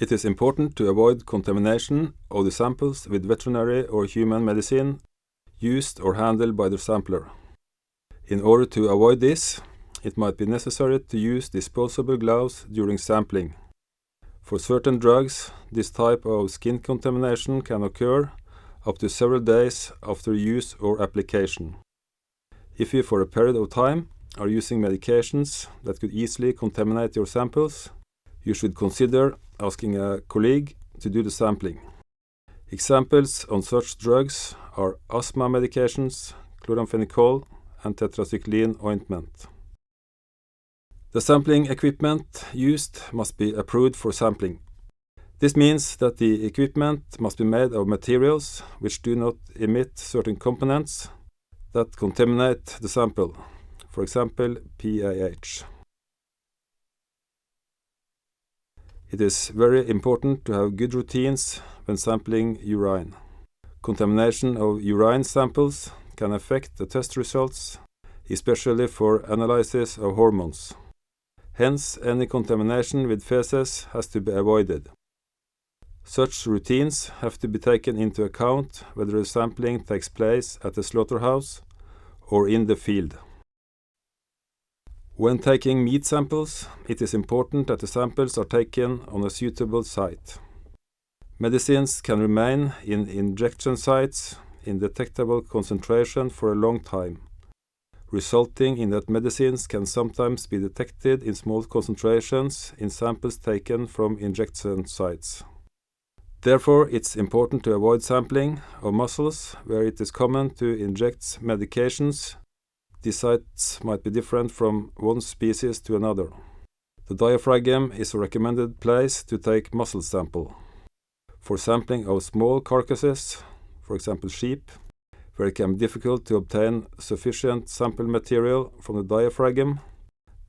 It is important to avoid contamination of the samples with veterinary or human medicine used or handled by the sampler. In order to avoid this, it might be necessary to use disposable gloves during sampling. For certain drugs, this type of skin contamination can occur up to several days after use or application. If you for a period of time are using medications that could easily contaminate your samples, you should consider asking a colleague to do the sampling. Examples on such drugs are asthma medications, chloramphenicol, and tetracycline ointment. The sampling equipment used must be approved for sampling. This means that the equipment must be made of materials which do not emit certain components that contaminate the sample, for example PAH. It is very important to have good routines when sampling urine. Contamination of urine samples can affect the test results, especially for analysis of hormones. Hence, any contamination with feces has to be avoided. Such routines have to be taken into account whether the sampling takes place at the slaughterhouse or in the field. When taking meat samples, it is important that the samples are taken on a suitable site. Medicines can remain in injection sites in detectable concentration for a long time, resulting in that medicines can sometimes be detected in small concentrations in samples taken from injection sites. Therefore, it's important to avoid sampling of muscles where it is common to inject medications. These sites might be different from one species to another. The diaphragm is a recommended place to take muscle sample. For sampling of small carcasses, for example sheep, where it can be difficult to obtain sufficient sample material from the diaphragm,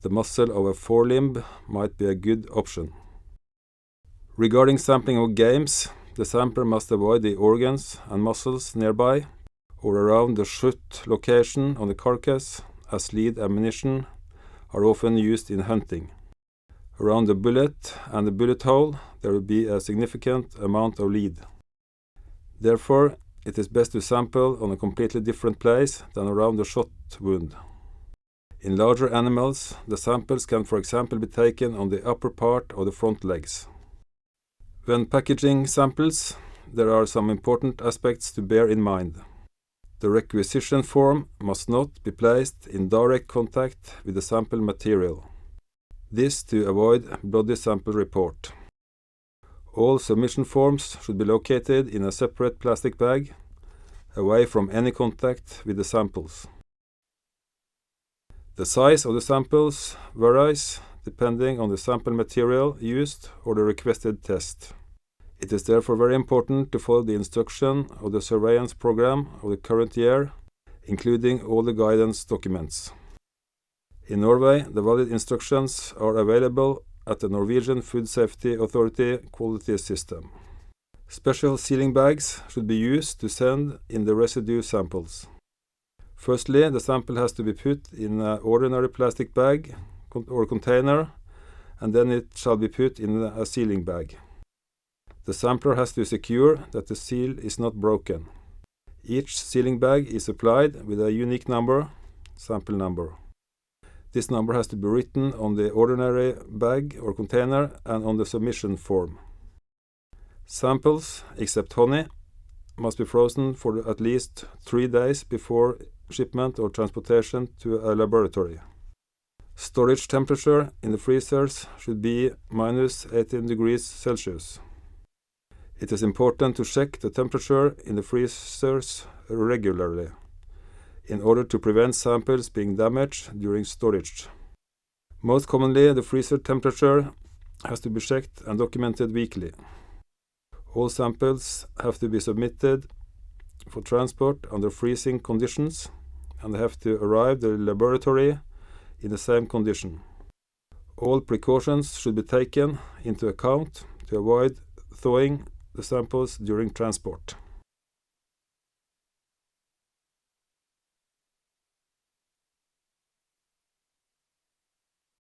the muscle of a forelimb might be a good option. Regarding sampling of games, the sampler must avoid the organs and muscles nearby or around the shoot location on the carcass, as lead ammunition are often used in hunting. Around the bullet and the bullet hole there will be a significant amount of lead. Therefore, it is best to sample on a completely different place than around the shot wound. In larger animals, the samples can for example be taken on the upper part of the front legs. When packaging samples, there are some important aspects to bear in mind. The requisition form must not be placed in direct contact with the sample material. This to avoid bloody sample report. All submission forms should be located in a separate plastic bag, away from any contact with the samples. The size of the samples varies depending on the sample material used or the requested test. It is therefore very important to follow the instruction of the surveillance program of the current year, including all the guidance documents. In Norway, the valid instructions are available at the Norwegian Food Safety Authority quality system. Special sealing bags should be used to send in the residue samples. Firstly, the sample has to be put in an ordinary plastic bag or container, and then it shall be put in a sealing bag. The sampler has to secure that the seal is not broken. Each sealing bag is supplied with a unique number, sample number. This number has to be written on the ordinary bag or container and on the submission form. Samples, except honey, must be frozen for at least 3 days before shipment or transportation to a laboratory. Storage temperature in the freezers should be -18 degrees Celsius. It is important to check the temperature in the freezers regularly, in order to prevent samples being damaged during storage. Most commonly, the freezer temperature has to be checked and documented weekly. All samples have to be submitted for transport under freezing conditions, and they have to arrive at the laboratory in the same condition. All precautions should be taken into account to avoid thawing the samples during transport.